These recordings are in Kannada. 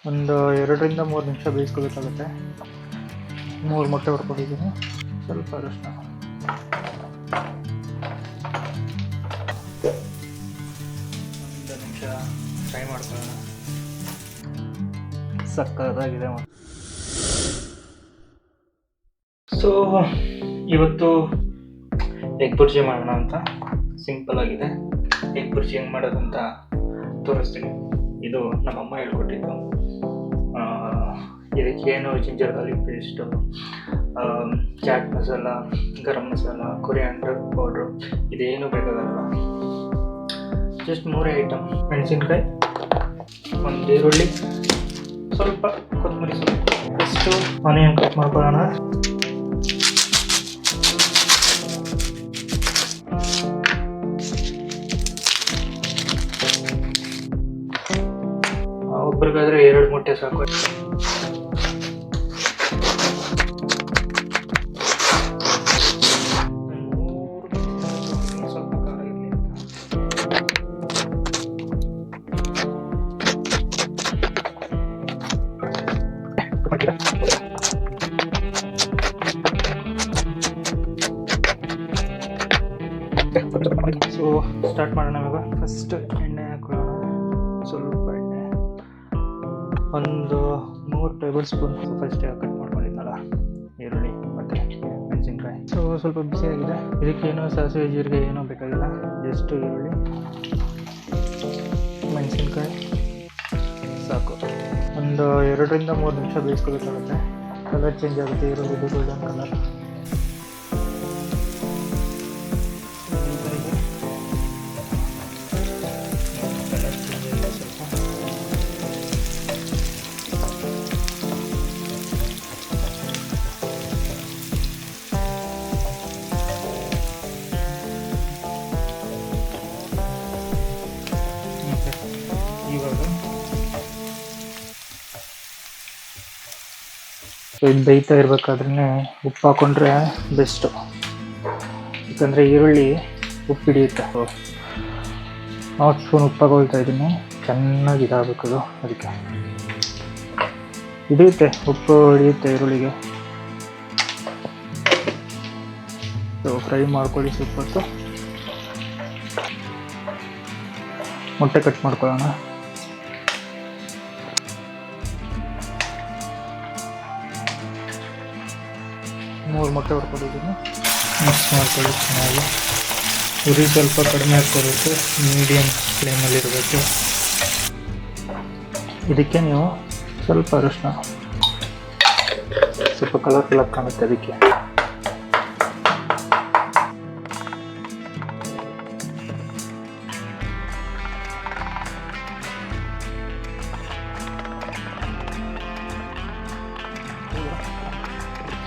ಒಂದು 2-3 ನಿಮಿಷ ಬೇಯಿಸ್ಕೋಬೇಕಾಗುತ್ತೆ. 3 ಮೊಟ್ಟೆ ಹೊಡ್ಕೊಂಡಿದ್ದೀನಿ. ಸ್ವಲ್ಪ ಅರಶಿನ, ಒಂದು ನಿಮಿಷ ಫ್ರೈ ಮಾಡ್ಕೊಳ್ಳೋಣ. ಸಕ್ಕತ್ತಾಗಿದೆ. ಸೊ ಇವತ್ತು ಎಗ್ ಬುರ್ಜಿ ಮಾಡೋಣ ಅಂತ. ಸಿಂಪಲ್ ಆಗಿದೆ. ಎಗ್ ಬುರ್ಜಿ ಹೆಂಗೆ ಮಾಡೋದಂತ ತೋರಿಸ್ತೀನಿ. ಇದು ನಮ್ಮಮ್ಮ ಹೇಳ್ಕೊಟ್ಟಿದ್ದು. ಇದಕ್ಕೇನು ginger garlic paste, chaat masala, garam masala, coriander powder ಇದೇನು ಬೇಕಾಗಲ್ಲ. ಜಸ್ಟ್ 3 ಐಟಮ್: ಮೆಣಸಿನ್ಕಾಯಿ, ಒಂದು ಈರುಳ್ಳಿ, ಸ್ವಲ್ಪ ಕೊತ್ತಂಬರಿ ಸೊಪ್ಪು, ಫಸ್ಟು ಆನಿಯನ್ ಕಟ್ ಮಾಡ್ಕೊಳ್ಳೋಣ. ಒಬ್ರಿಗಾದ್ರೆ 2 ಮೊಟ್ಟೆ ಸಾಕು. ಸ್ವಲ್ಪ ಖಾರ ಇರಲಿ ಅಂತ. ಸೊ ಸ್ಟಾರ್ಟ್ ಮಾಡೋಣ ಇವಾಗ. ಫಸ್ಟ್ ಎಣ್ಣೆ ಹಾಕೊಳ್ಳೋಣ. ಸ್ವಲ್ಪ ಎಣ್ಣೆ, ಒಂದು 3 ಟೇಬಲ್ ಸ್ಪೂನ್ ಫಸ್ಟ್ ಕಟ್ ಮಾಡ್ಕೊಂಡಿದ್ನಲ್ಲ ಈರುಳ್ಳಿ ಮತ್ತು ಮೆಣಸಿನ್ಕಾಯಿ. ಸೊ ಸ್ವಲ್ಪ ಬಿಸಿಯಾಗಿದೆ. ಇದಕ್ಕೇನು ಸಾಸಿವೆ ಜೀರಿಗೆ ಏನೂ ಬೇಕಾಗಿಲ್ಲ. ಜಸ್ಟ್ ಈರುಳ್ಳಿ, ಮೆಣಸಿನ್ಕಾಯಿ ಸಾಕು. ಒಂದು 2-3 ನಿಮಿಷ ಬೇಯಿಸ್ಕೋಬೇಕಾಗುತ್ತೆ. ಕಲರ್ ಚೇಂಜ್ ಆಗುತ್ತೆ. ಈರುಳ್ಳಿದು ಗೋಲ್ಡನ್ ಕಲರ್. ಇವಾಗ ಇದು ಬೇಯ್ತಾ ಇರಬೇಕಾದ್ರೆ ಉಪ್ಪು ಹಾಕೊಂಡ್ರೆ ಬೆಸ್ಟು, ಯಾಕಂದರೆ ಈರುಳ್ಳಿ ಉಪ್ಪು ಹಿಡಿಯುತ್ತೆ. 4 ಸ್ಪೂನ್ ಉಪ್ಪು ಹಾಕೊಳ್ತಾ ಇದ್ದೀನಿ. ಚೆನ್ನಾಗಿ ಇದಾಗಬೇಕದು, ಅದಕ್ಕೆ ಹಿಡಿಯುತ್ತೆ, ಉಪ್ಪು ಹಿಡಿಯುತ್ತೆ ಈರುಳ್ಳಿಗೆ. ಸೊ ಫ್ರೈ ಮಾಡ್ಕೊಳ್ಳಿ ಸ್ವಲ್ಪ ಹೊತ್ತು. ಮೊಟ್ಟೆ ಕಟ್ ಮಾಡ್ಕೊಳ್ಳೋಣ. ಮೂರು ಮೊಟ್ಟೆ ಹೊಡ್ಕೊಂಡಿದ್ದೀನಿ. ಮಿಕ್ಸ್ ಮಾಡ್ಕೊಳ್ಳಿ ಚೆನ್ನಾಗಿ. ಉರಿ ಸ್ವಲ್ಪ ಕಡಿಮೆ ಹಾಕ್ಕೋಬೇಕು, ಮೀಡಿಯಮ್ ಫ್ಲೇಮಲ್ಲಿರಬೇಕು. ಇದಕ್ಕೆ ನೀವು ಸ್ವಲ್ಪ ಅರಶಿನ, ಸ್ವಲ್ಪ ಕಲರ್ಫುಲ್ ಆಗಿ ಕಾಣುತ್ತೆ ಅದಕ್ಕೆ.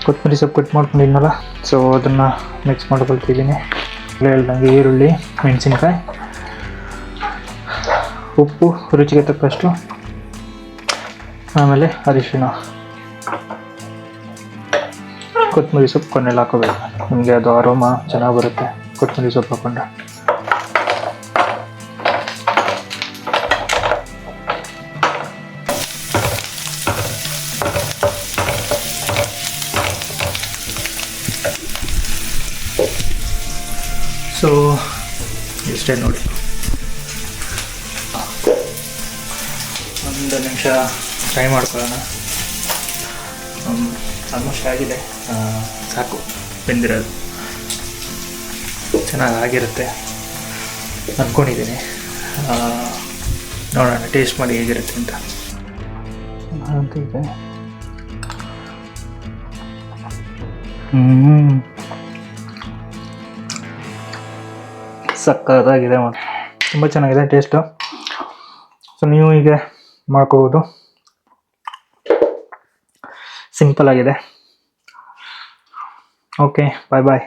ಕೊತ್ತಂಬರಿ ಸೊಪ್ಪು ಕಟ್ ಮಾಡ್ಕೊಂಡಿದ್ನಲ್ಲ, ಸೊ ಅದನ್ನು ಮಿಕ್ಸ್ ಮಾಡ್ಕೊಳ್ತಿದ್ದೀನಿ. ಹೇಳ್ದಂಗೆ ಈರುಳ್ಳಿ, ಮೆಣಸಿನ್ಕಾಯಿ, ಉಪ್ಪು ರುಚಿಗೆ ತಕ್ಕಷ್ಟು, ಆಮೇಲೆ ಅರಿಶಿಣ, ಕೊತ್ತಂಬರಿ ಸೊಪ್ಪು ಕೊನೆಯಲ್ಲಿ ಹಾಕೋಬೇಕು. ನಿಮಗೆ ಅದು ಅರೋಮಾ ಚೆನ್ನಾಗಿ ಬರುತ್ತೆ ಕೊತ್ತಂಬರಿ ಸೊಪ್ಪು ಹಾಕೊಂಡ್ರೆ. ಸೊ ಇಷ್ಟೇ ನೋಡಿ. 1 ನಿಮಿಷ ಫ್ರೈ ಮಾಡ್ಕೊಳ್ಳೋಣ. ಆಲ್ಮೋಸ್ಟ್ ಆಗಿದೆ, ಸಾಕು ಬೆಂದಿರೋದು. ಚೆನ್ನಾಗಿರುತ್ತೆ ಅಂದ್ಕೊಂಡಿದ್ದೀನಿ. ನೋಡೋಣ ಟೇಸ್ಟ್ ಮಾಡಿ ಹೇಗಿರುತ್ತೆ ಅಂತ. ಇದೆ ಸಕ್ಕತ್ತಾಗಿದೆ, ತುಂಬ ಚೆನ್ನಾಗಿದೆ ಟೇಸ್ಟು. ಸೊ ನೀವು ಹೀಗೆ ಮಾಡ್ಕೋಬೋದು. ಸಿಂಪಲ್ ಆಗಿದೆ. ಓಕೆ, ಬಾಯ್ ಬಾಯ್.